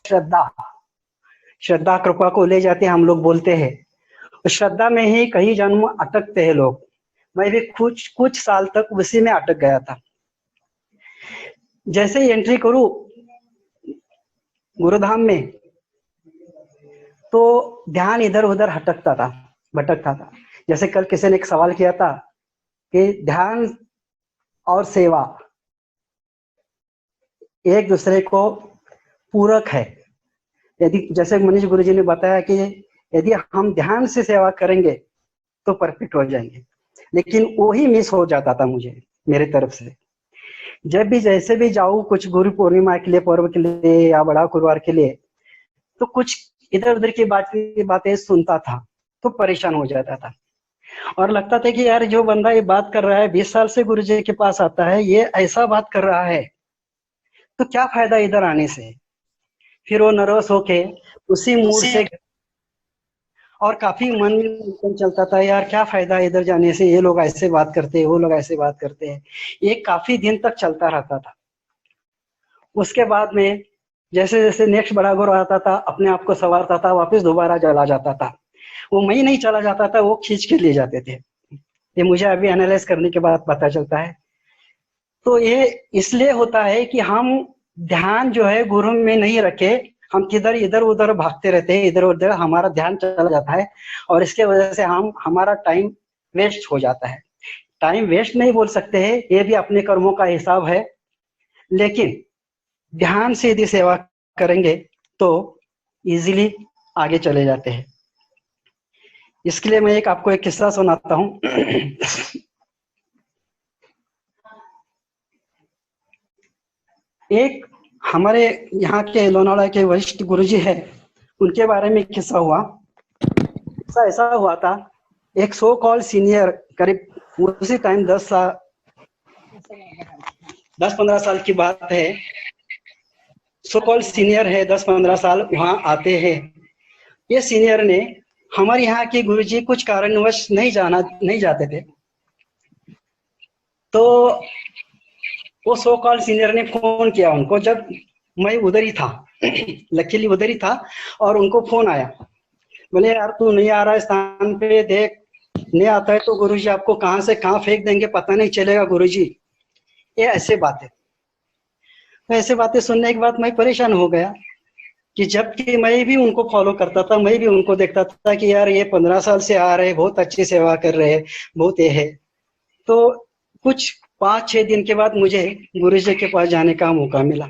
श्रद्धा, श्रद्धा कृपा को ले जाते हैं हम लोग बोलते हैं। तो श्रद्धा में ही कई जन्म अटकते हैं लोग। मैं भी कुछ कुछ साल तक उसी में अटक गया था। जैसे ही एंट्री करूं गुरुधाम में, तो ध्यान इधर उधर भटकता था। जैसे कल किसी ने एक सवाल किया था कि ध्यान और सेवा एक दूसरे को पूरक है। यदि जैसे मनीष गुरुजी ने बताया कि यदि हम ध्यान से सेवा करेंगे तो परफेक्ट हो जाएंगे, लेकिन वही मिस हो जाता था मुझे मेरे तरफ से। जब भी जैसे भी जाऊं कुछ गुरु पूर्णिमा के लिए, पर्व के लिए या बड़ा गुरुवार के लिए, तो कुछ इधर उधर की बातें सुनता था तो परेशान हो जाता था और लगता था कि यार जो बंदा ये बात कर रहा है 20 साल से गुरुजी के पास आता है, ये ऐसा बात कर रहा है तो क्या फायदा इधर आने से। फिर वो नर्वस होके उसी मूड से, और काफी मन में चलता था यार क्या फायदा इधर जाने से, ये लोग ऐसे बात करते हैं, वो लोग ऐसे बात करते हैं। ये काफी दिन तक चलता रहता था। उसके बाद में जैसे जैसे नेक्स्ट बड़ा गुरु आता था, अपने आप को संवारता था, वापस दोबारा चला जाता था। वो मैं नहीं चला जाता था, वो खींच के ले जाते थे। ये मुझे अभी एनालाइज करने के बाद पता चलता है। तो ये इसलिए होता है कि हम ध्यान जो है गुरु में नहीं रखे, हम किधर इधर उधर भागते रहते हैं, इधर उधर हमारा ध्यान चला जाता है और इसके वजह से हमारा टाइम वेस्ट हो जाता है। टाइम वेस्ट नहीं बोल सकते हैं, ये भी अपने कर्मों का हिसाब है, लेकिन ध्यान से यदि सेवा करेंगे तो इजीली आगे चले जाते हैं। इसके लिए मैं आपको एक किस्सा सुनाता हूँ। एक हमारे यहाँ के लोनावाला के वरिष्ठ गुरुजी है, उनके बारे में किस्सा हुआ। ऐसा हुआ था, एक सो कॉल सीनियर, करीब उसी टाइम 10-15 साल की बात है, सो कॉल सीनियर है, 10-15 साल वहां आते हैं। ये सीनियर ने हमारे यहाँ के गुरुजी कुछ कारणवश नहीं जाते थे, तो वो सो कॉल सीनियर ने फोन किया उनको, जब मैं उधर ही था, लकीली उधर ही था, और उनको फोन आया, बोले यार तू नहीं आ रहा है स्थान पे, देख नहीं आता है तो गुरुजी आपको कहाँ से कहाँ फेंक देंगे, पता नहीं चलेगा गुरुजी। ये ऐसे बातें सुनने के बाद मैं परेशान हो गया कि जबकि मैं भी उनको फॉलो करता था, मैं भी उनको देखता था कि यार ये 15 साल से आ रहे, बहुत अच्छी सेवा कर रहे हैं, बहुत ये है। तो कुछ 5-6 दिन के बाद मुझे गुरुजी के पास जाने का मौका मिला।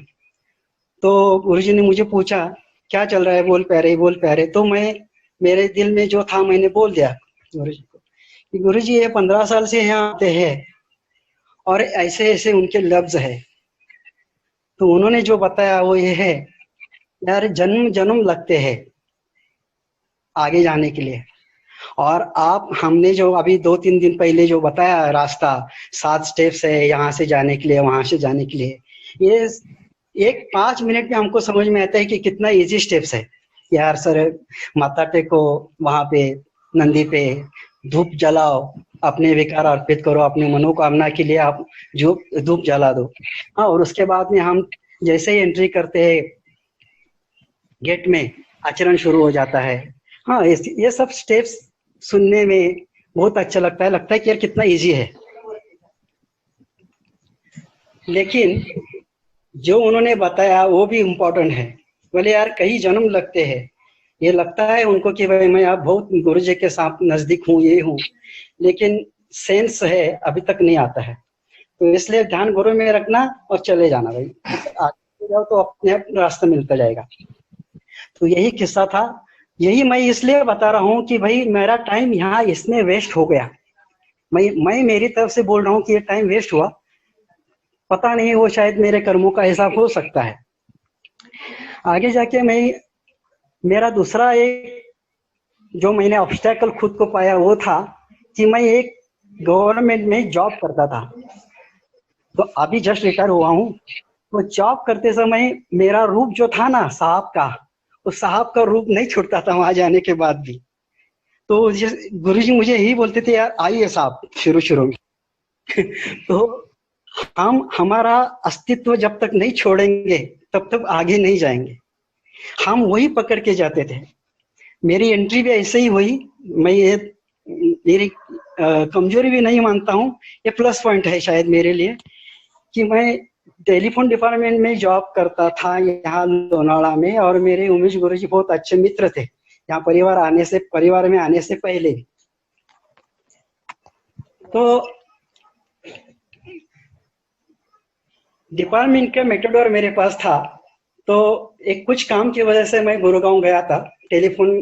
तो गुरुजी ने मुझे पूछा क्या चल रहा है, बोल प्यारे। तो मैं, मेरे दिल में जो था मैंने बोल दिया गुरुजी को कि गुरुजी ये 15 साल से यहाँ आते हैं और ऐसे ऐसे उनके लफ्ज है। तो उन्होंने जो बताया वो ये है, यार जन्म जन्म लगते हैं आगे जाने के लिए, और हमने जो अभी 2-3 दिन पहले जो बताया रास्ता, 7 स्टेप्स है यहाँ से जाने के लिए, वहां से जाने के लिए, ये एक 5 मिनट में हमको समझ में आता है कि कितना इजी स्टेप्स है। यार सर माथा टेको, वहां पे नंदी पे धूप जलाओ, अपने विकार अर्पित करो, अपने मनोकामना के लिए आप जो धूप जला दो। हाँ, और उसके बाद में हम जैसे ही एंट्री करते हैं गेट में आचरण शुरू हो जाता है। हाँ, ये सब स्टेप्स सुनने में बहुत अच्छा लगता है कि यार कितना इजी है, लेकिन जो उन्होंने बताया वो भी इम्पोर्टेंट है। बोले यार कई जन्म लगते हैं, ये लगता है उनको कि भाई मैं आप बहुत गुरुजी के साथ नजदीक हूँ, ये हूँ, लेकिन सेंस है अभी तक नहीं आता है। तो इसलिए ध्यान गुरु में रखना और चले जाना, भाई आगे जाओ तो अपने आप रास्ता मिलता जाएगा। तो यही किस्सा था, यही मैं इसलिए बता रहा हूँ कि भाई मेरा टाइम यहाँ इसमें वेस्ट हो गया। मैं मेरी तरफ से बोल रहा हूँ कि ये टाइम वेस्ट हुआ, पता नहीं वो शायद मेरे कर्मों का हिसाब हो सकता है। आगे जाके मेरा दूसरा एक जो मैंने ऑब्स्टेकल खुद को पाया वो था कि मैं एक गवर्नमेंट में जॉब करता था। तो अभी जस्ट रिटायर हुआ हूँ। तो जॉब करते समय मेरा रूप जो था ना साहब का, उस साहब का रूप नहीं छूटता था वहां जाने के बाद भी। तो गुरुजी मुझे यही बोलते थे, यार आइए साहब, शुरू में तो हमारा अस्तित्व जब तक नहीं छोड़ेंगे तब तक आगे नहीं जाएंगे। हम वही पकड़ के जाते थे। मेरी एंट्री भी ऐसे ही हुई। मैं ये मेरी कमजोरी भी नहीं मानता हूँ, ये प्लस पॉइंट है शायद मेरे लिए, कि मैं टेलीफोन डिपार्टमेंट में जॉब करता था यहाँ लोनावाड़ा में, और मेरे उमेश गुरुजी बहुत अच्छे मित्र थे यहाँ परिवार में आने से पहले। तो डिपार्टमेंट का मेटाडोर मेरे पास था। तो एक कुछ काम की वजह से मैं गुरुगांव गया था टेलीफोन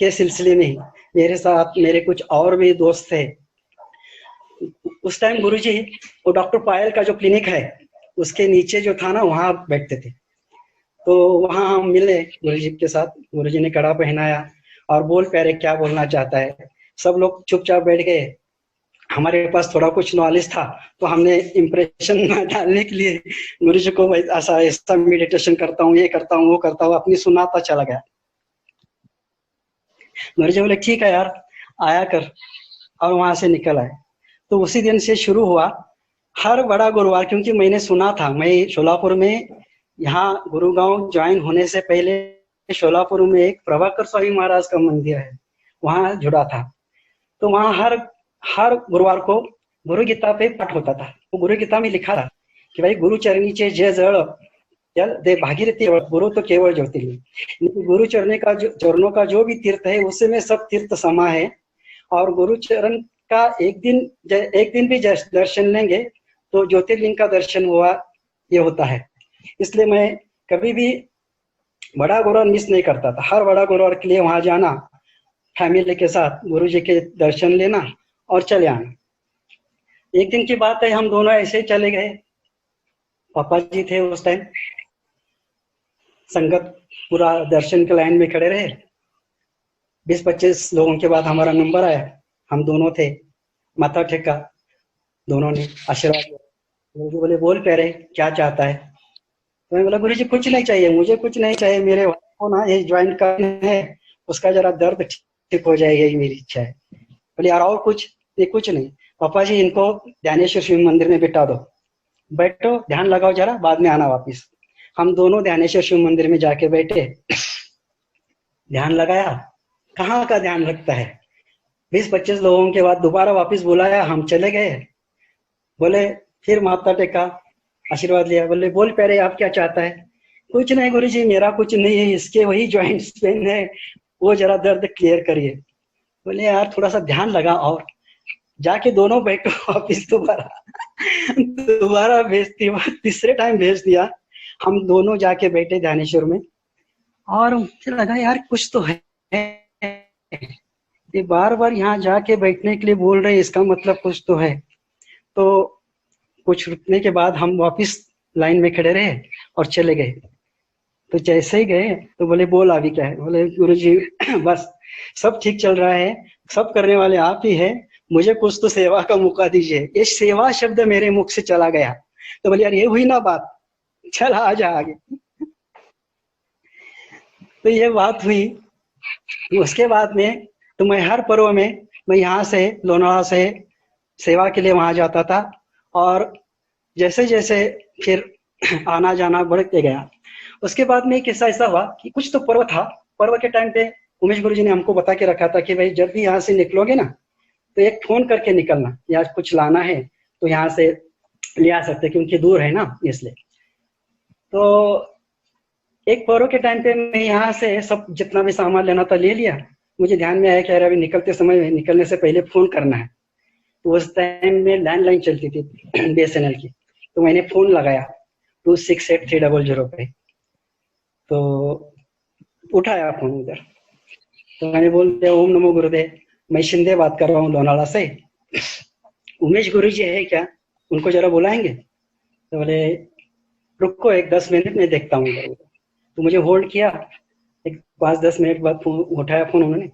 के सिलसिले में ही। मेरे साथ मेरे कुछ और भी दोस्त थे। उस टाइम गुरुजी वो डॉक्टर पायल का जो क्लिनिक है उसके नीचे जो था ना, वहां बैठते थे। तो वहां हम मिले गुरुजी के साथ। गुरुजी ने कड़ा पहनाया और बोल प्यारे क्या बोलना चाहता है। सब लोग चुपचाप बैठ गए। हमारे पास थोड़ा कुछ नॉलेज था, तो हमने इम्प्रेशन डालने के लिए गुरुजी को ऐसा ऐसा मेडिटेशन करता हूँ, ये करता हूँ, वो करता हूँ, अपनी सुनाता चला गया। गुरुजी बोले ठीक है यार, आया कर, और वहां से निकल आए। तो उसी दिन से शुरू हुआ हर बड़ा गुरुवार, क्योंकि मैंने सुना था, मैं शोलापुर में यहाँ गुरुगांव ज्वाइन होने से पहले शोलापुर में एक प्रभाकर स्वामी महाराज का मंदिर है, वहां जुड़ा था। तो वहां हर गुरुवार को गुरु गीता पे पाठ होता था। वो गुरु गीता में लिखा था कि भाई गुरु चरणीचे जय जड़ जल दे भागीरथी, गुरु तो केवल ज्योतिर्लिंग। गुरु चरणों का जो भी तीर्थ है उसमें सब तीर्थ समा है। और गुरु चरण का एक दिन भी दर्शन लेंगे तो ज्योतिर्लिंग का दर्शन हुआ ये होता है। इसलिए मैं कभी भी बड़ा गुरुवार मिस नहीं करता था। हर बड़ा गुरुवार के लिए वहां जाना, फैमिली के साथ गुरु जी के दर्शन लेना और चले आना। एक दिन की बात है, हम दोनों ऐसे चले गए। पापा जी थे उस टाइम, संगत पूरा दर्शन के लाइन में खड़े रहे। 20-25 लोगों के बाद हमारा नंबर आया। हम दोनों थे, माथा टेका, दोनों ने आशीर्वाद दिया। गुरु जी बोले बोल प्यारे क्या चाहता है। तो मैं बोला गुरु जी कुछ नहीं चाहिए, मुझे कुछ नहीं चाहिए, मेरे को ना ये ज्वाइन करना है, उसका जरा दर्द ठीक हो जाए, यही मेरी इच्छा है। बोले यार और कुछ? ये कुछ नहीं। पापा जी इनको ध्यानेश्वर शिव मंदिर में बिठा दो, बैठो ध्यान लगाओ जरा, बाद में आना वापिस। हम दोनों ध्यानेश्वर शिव मंदिर में जाके बैठे, ध्यान लगाया। कहाँ का ध्यान लगता है। 20-25 लोगों के बाद दोबारा वापस बुलाया, हम चले गए। बोले फिर माथा टेका, आशीर्वाद लिया। बोले बोल प्यारे आप क्या चाहता है। कुछ नहीं गुरु जी, मेरा कुछ नहीं है, इसके वही ज्वाइंट पेन है, वो जरा दर्द क्लियर करिए। बोले यार थोड़ा सा ध्यान लगा, और जाके दोनों बैठो वापिस। दोबारा भेज दिया, तीसरे टाइम भेज दिया। हम दोनों जाके बैठे ध्यानेश्वर में, और मुझे लगा यार कुछ तो है, ये बार बार यहाँ जाके बैठने के लिए बोल रहे हैं, इसका मतलब कुछ तो है। तो कुछ रुकने के बाद हम वापस लाइन में खड़े रहे और चले गए। तो जैसे ही गए तो बोले बोल अभी क्या है। बोले गुरुजी बस सब ठीक चल रहा है, सब करने वाले आप ही है, मुझे कुछ तो सेवा का मौका दीजिए। ये सेवा शब्द मेरे मुख से चला गया। तो बोले यार ये हुई ना बात, चल आजा आगे। तो ये बात हुई। उसके बाद में तो मैं हर पर्व में मैं यहाँ से लोनावाड़ा से सेवा के लिए वहां जाता था। और जैसे जैसे फिर आना जाना बढ़ते गया। उसके बाद में एक ऐसा हुआ कि कुछ तो पर्व था। पर्व के टाइम पे उमेश गुरुजी ने हमको बता के रखा था कि भाई जब भी यहाँ से निकलोगे ना तो एक फोन करके निकलना, या कुछ लाना है तो यहाँ से ले आ सकते, क्योंकि दूर है ना इसलिए। तो एक पर्व के टाइम पे मैं यहाँ से सब जितना भी सामान लेना था ले लिया। मुझे ध्यान में आया कि अभी निकलने से पहले फोन करना है। तो उस टाइम में लैंडलाइन चलती थी BSNL की। तो मैंने फोन लगाया 268300 पे। तो उठाया फोन उधर। तो मैंने बोल दिया ओम नमो गुरुदेव, मैं शिंदे बात कर रहा हूँ लोनावाड़ा से, उमेश गुरु जी है क्या, उनको जरा बुलाएंगे। तो बोले रुको एक 10 मिनट में देखता हूँ। तो मुझे होल्ड किया। एक 5-10 मिनट बाद फोन उठाया फोन उन्होंने।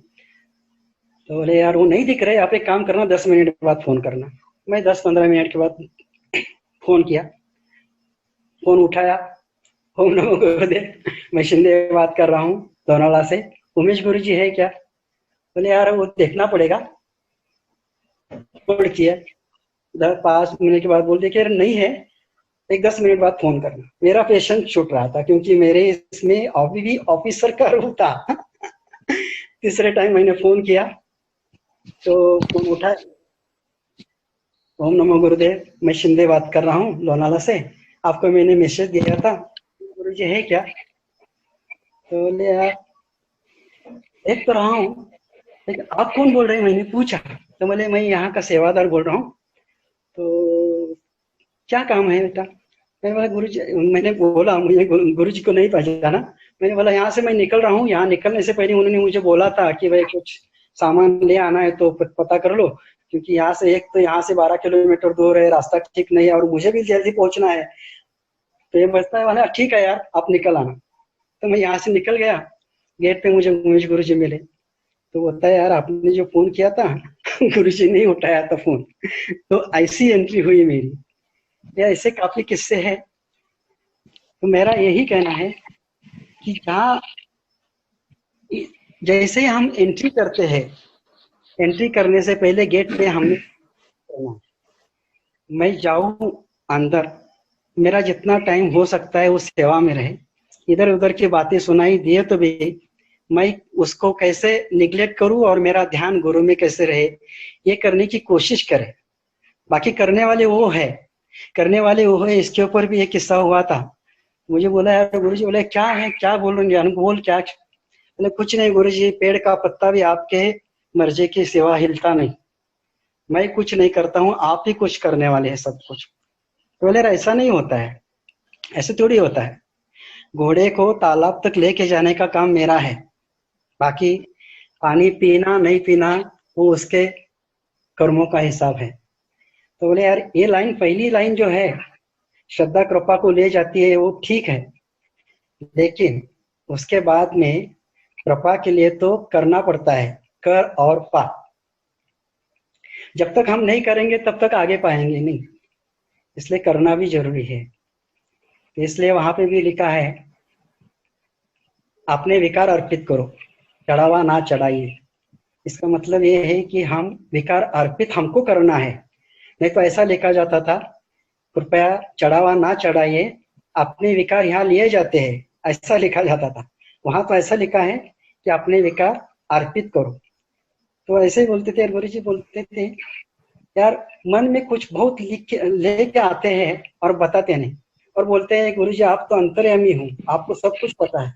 तो बोले यार वो नहीं दिख रहे, आप एक काम करना 10 मिनट बाद फोन करना। मैं 10-15 मिनट के बाद फोन किया, फोन उठाया। ओम नमो गुरुदेव, मैं शिंदे बात कर रहा हूँ लोनावाड़ा से, उमेश गुरु जी है क्या। बोले यार वो देखना पड़ेगा। होल्ड किया। 5 मिनट के बाद बोल दिया कि यार नहीं है, एक 10 मिनट बाद फोन करना। मेरा पेशेंट छूट रहा था क्योंकि मेरे इसमें अभी भी ऑफिसर का रूल था। तीसरे टाइम मैंने फोन किया तो फोन उठा। ओम नमो गुरुदेव, मैं शिंदे बात कर रहा हूँ लोनाला से। आपको मैंने मैसेज दिया था। गुरु जी है क्या? तो बोले यार देख तो रहा हूँ, लेकिन आप कौन बोल रहे हैं? मैंने पूछा तो बोले मैं यहाँ का सेवादार बोल रहा हूँ। तो क्या काम है बेटा? मैंने बोला गुरु जी, मैंने बोला मुझे गुरु जी को नहीं पहचाना। मैंने बोला यहाँ से मैं निकल रहा हूँ, यहाँ निकलने से पहले उन्होंने मुझे बोला था कि भाई कुछ सामान ले आना है तो पता कर लो, क्योंकि यहाँ से एक तो यहाँ से 12 किलोमीटर दूर है, रास्ता ठीक नहीं है और मुझे भी जल्दी पहुंचना है। तो ये बचता है, बोला ठीक है यार आप निकल आना। तो मैं यहाँ से निकल गया। गेट पे मुझे उमेश गुरु जी मिले। तो बोलता है यार आपने जो फोन किया था गुरु जी ने उठाया था फोन। तो ऐसी एंट्री हुई मेरी। या ऐसे काफी किस्से हैं। तो मेरा यही कहना है कि जहाँ जैसे ही हम एंट्री करते हैं, एंट्री करने से पहले गेट पे हमने करना, मैं जाऊं अंदर, मेरा जितना टाइम हो सकता है उस सेवा में रहे। इधर उधर की बातें सुनाई दिए तो भी मैं उसको कैसे निग्लेक्ट करूं और मेरा ध्यान गुरु में कैसे रहे, ये करने की कोशिश करे। बाकी करने वाले वो है, करने वाले वो है। इसके ऊपर भी एक किस्सा हुआ था। मुझे बोला यार गुरु जी, बोले क्या है, क्या बोल रहे हैं, बोल क्या? बोले कुछ नहीं गुरु जी, पेड़ का पत्ता भी आपके मर्जी की सिवा हिलता नहीं, मैं कुछ नहीं करता हूँ, आप ही कुछ करने वाले हैं सब कुछ। तो बोले ऐसा नहीं होता है, ऐसे थोड़ी होता है। घोड़े को तालाब तक लेके जाने का काम मेरा है, बाकी पानी पीना नहीं पीना वो उसके कर्मों का हिसाब है। तो बोले यार ये लाइन, पहली लाइन जो है श्रद्धा कृपा को ले जाती है वो ठीक है, लेकिन उसके बाद में कृपा के लिए तो करना पड़ता है, कर और पा। जब तक हम नहीं करेंगे तब तक आगे पाएंगे नहीं, इसलिए करना भी जरूरी है। इसलिए वहां पे भी लिखा है अपने विकार अर्पित करो, चढ़ावा ना चढ़ाइए। इसका मतलब ये है कि हम विकार अर्पित हमको करना है। नहीं तो ऐसा लिखा जाता था कृपया चढ़ावा ना चढ़ाइए, अपने विकार यहाँ लिए जाते हैं, ऐसा लिखा जाता था। वहां तो ऐसा लिखा है कि अपने विकार अर्पित करो। तो ऐसे ही बोलते थे गुरु जी, बोलते थे यार मन में कुछ बहुत लेके आते हैं और बताते नहीं, और बोलते हैं गुरु जी आप तो अंतर्यामी हूँ, आपको सब कुछ पता है।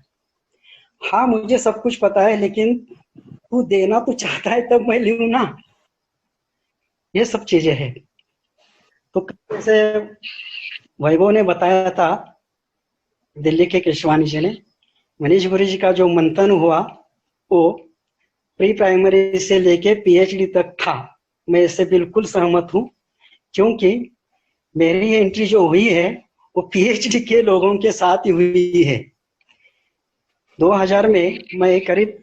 हाँ मुझे सब कुछ पता है, लेकिन तू देना तो चाहता है तब मैं लूँ ना, ये सब चीजें हैं। तो जैसे वैभव ने बताया था, दिल्ली के केशवानी जी ने, मनीष गुरु जी का जो मंथन हुआ वो प्री प्राइमरी से लेके पीएचडी तक था। मैं इससे बिल्कुल सहमत हूँ, क्योंकि मेरी एंट्री जो हुई है वो पीएचडी के लोगों के साथ ही हुई है। 2000 में मैं करीब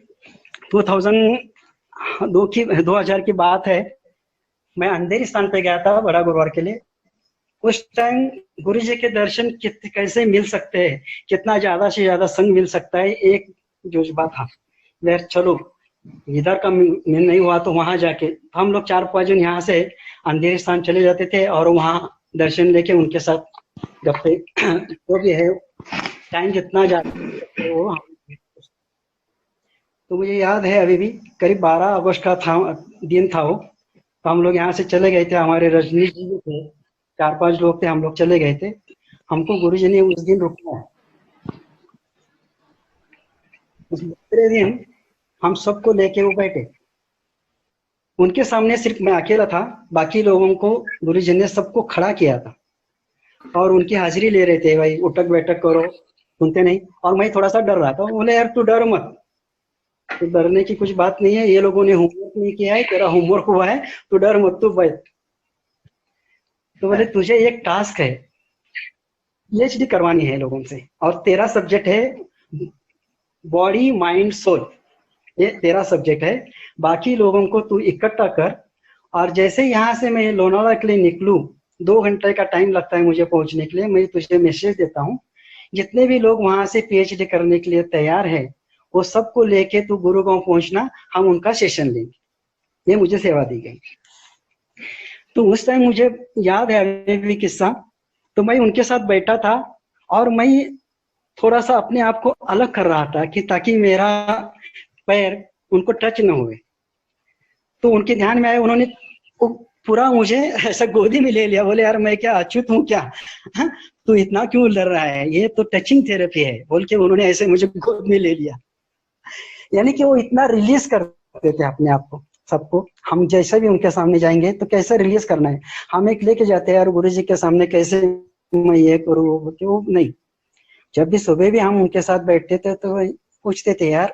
2000 की बात है, मैं अंधेरी स्थान पे गया था बड़ा गुरुवार के लिए। उस टाइम गुरु जी के दर्शन कैसे मिल सकते हैं, कितना ज्यादा से ज्यादा संग मिल सकता है, एक जुज्बा था। यार चलो इधर का मिल नहीं हुआ तो वहां जाके हम लोग 4-5 जन यहाँ से अंधेरी स्थान चले जाते थे और वहां दर्शन लेके उनके साथ गप्पे जो भी है टाइम जितना जाता वो। तो मुझे याद है अभी भी करीब 12 अगस्त का था दिन था वो। तो हम लोग यहाँ से चले गए थे, हमारे रजनीश जी भी थे, 4-5 लोग थे, हम लोग चले गए थे। हमको गुरु जी ने उस दिन रुकना है। उस दूसरे दिन हम सबको लेके वो बैठे, उनके सामने सिर्फ मैं अकेला था, बाकी लोगों को गुरु जी ने सबको खड़ा किया था और उनकी हाजिरी ले रहे थे, भाई उठक बैठक करो, सुनते नहीं। और मैं थोड़ा सा डर रहा था। बोले यार तू डर मत, तो डरने की कुछ बात नहीं है, ये लोगों ने होमवर्क नहीं किया है, तेरा होमवर्क हुआ है, तू डर मत, तू बैठ। तो बोले तुझे एक टास्क है, पीएचडी करवानी है लोगों से, और तेरा सब्जेक्ट है बॉडी माइंड सोल, ये तेरा सब्जेक्ट है। बाकी लोगों को तू इकट्ठा कर, और जैसे यहाँ से मैं लोनावाला के लिए निकलूं, 2 घंटे का टाइम लगता है मुझे पहुंचने के लिए, मैं तुझे मैसेज देता हूँ। जितने भी लोग वहां से पीएचडी करने के लिए तैयार है वो सबको लेके तू गुरुगांव पहुंचना, हम उनका सेशन लेंगे। ये मुझे सेवा दी गई। तो उस टाइम मुझे याद है अभी भी किस्सा, तो मैं उनके साथ बैठा था और मैं थोड़ा सा अपने आप को अलग कर रहा था कि ताकि मेरा पैर उनको टच न हुए। तो उनके ध्यान में आया, उन्होंने वो पूरा मुझे ऐसा गोदी में ले लिया, बोले यार मैं क्या अछूत हूँ क्या, हाँ? तू इतना क्यों डर रहा है, ये तो टचिंग थेरेपी है, बोल के उन्होंने ऐसे मुझे गोद में ले लिया। यानी कि वो इतना रिलीज करते थे अपने आप को, सबको। हम जैसे भी उनके सामने जाएंगे तो कैसे रिलीज करना है, हम एक लेके जाते हैं यार गुरु जी के सामने कैसे मैं ये करूँ, वो नहीं। जब भी सुबह भी हम उनके साथ बैठते थे तो पूछते थे यार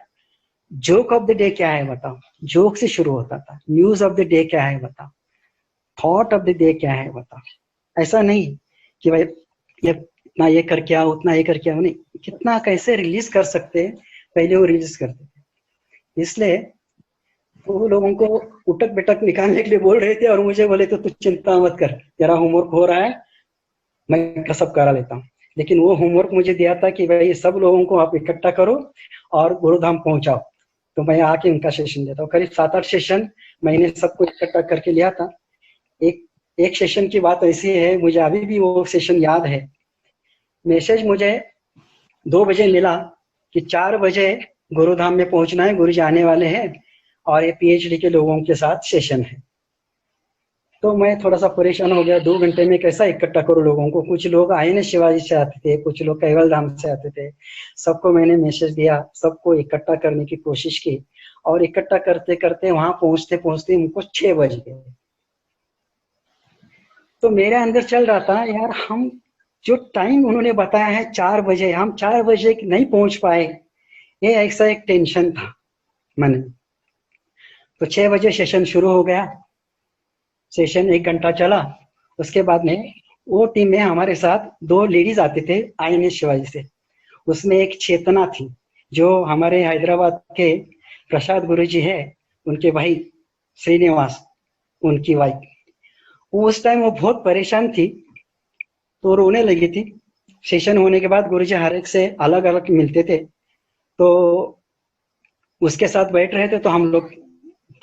जोक ऑफ द डे क्या है बताओ, जोक से शुरू होता था। न्यूज ऑफ द डे क्या है बताओ, थॉट ऑफ द डे क्या है बताओ। ऐसा नहीं कि भाई ये इतना ये करके आओ उतना ये करके आओ, नहीं, कितना कैसे रिलीज कर सकते हैं पहले वो रिलीज करते थे। इसलिए वो लोगों को उटक बिटक निकालने के लिए बोल रहे थे और मुझे बोले तो तू चिंता मत कर, तेरा होमवर्क हो रहा है, मैं सब करा लेता हूँ। लेकिन वो होमवर्क मुझे दिया था कि भाई सब लोगों को आप इकट्ठा करो और गुरुधाम पहुंचाओ। तो मैं आके उनका सेशन देता हूँ। करीब 7-8 सेशन मैंने सबको इकट्ठा करके लिया था। एक सेशन की बात ऐसी है, मुझे अभी भी वो सेशन याद है। मैसेज मुझे 2 बजे मिला कि 4 बजे गुरुधाम में पहुंचना है, गुरु जी आने वाले हैं और ये पीएचडी के लोगों के साथ सेशन है। तो मैं थोड़ा सा परेशान हो गया, 2 घंटे में कैसा इकट्ठा करूं लोगों को। कुछ लोग आए ने शिवाजी से आते थे, कुछ लोग कैवल धाम से आते थे। सबको मैंने मैसेज दिया, सबको इकट्ठा करने की कोशिश की और इकट्ठा करते करते वहां पहुंचते पहुंचते उनको 6 बज गए। तो मेरे अंदर चल रहा था यार हम जो टाइम उन्होंने बताया है 4 बजे, हम 4 बजे नहीं पहुंच पाए, ये ऐसा एक टेंशन था मन में। तो 6 बजे सेशन शुरू हो गया। सेशन 1 घंटा चला। उसके बाद में वो टीम में हमारे साथ 2 लेडीज आते थे आईएनएस शिवाजी से। उसमें एक चेतना थी जो हमारे हैदराबाद के प्रसाद गुरुजी है, उनके भाई श्रीनिवास, उनकी वाइफ। उस टाइम वो बहुत परेशान थी तो रोने लगी थी। सेशन होने के बाद गुरुजी हर एक से अलग अलग मिलते थे, तो उसके साथ बैठ रहे थे तो हम लोग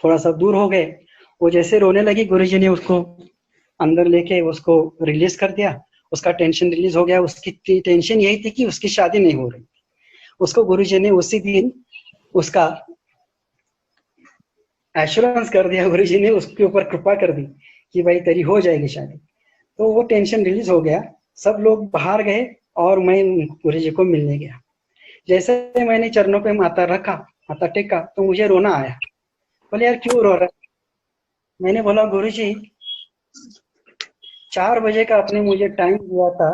थोड़ा सा दूर हो गए। वो जैसे रोने लगी, गुरुजी ने उसको अंदर लेके उसको रिलीज कर दिया। उसका टेंशन रिलीज हो गया। उसकी टेंशन यही थी कि उसकी शादी नहीं हो रही। उसको गुरुजी ने उसी दिन उसका एश्योरेंस कर दिया, गुरुजी ने उसके ऊपर कृपा कर दी कि भाई तेरी हो जाएगी शादी। तो वो टेंशन रिलीज हो गया। सब लोग बाहर गए और मैं गुरुजी को मिलने गया। जैसे मैंने चरणों पे माथा रखा, माथा टेका, तो मुझे रोना आया। बोले यार क्यों रो रहा है? मैंने बोला गुरुजी 4 बजे का आपने मुझे टाइम दिया था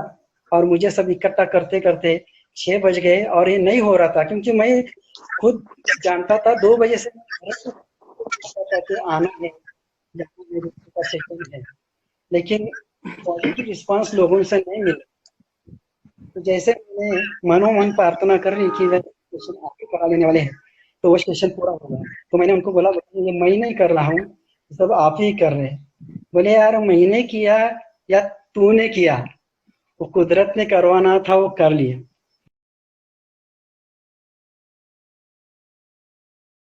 और मुझे सब इकट्ठा करते करते 6 बज गए और ये नहीं हो रहा था, क्योंकि मैं खुद जानता था 2 बजे से आना है जहाँ मेरे का सेशन है, लेकिन पॉजिटिव रिस्पांस लोगों से नहीं मिला। तो जैसे मैंने मनोमन प्रार्थना कर रही कि वह सेशन आपके करा लेने वाले हैं, तो वो सेशन पूरा हो गया। तो मैंने उनको बोला ये मैं नहीं कर रहा हूँ, सब आप ही कर रहे हैं। बोले यार मैंने किया या तूने किया, वो कुदरत ने करवाना था वो कर लिया।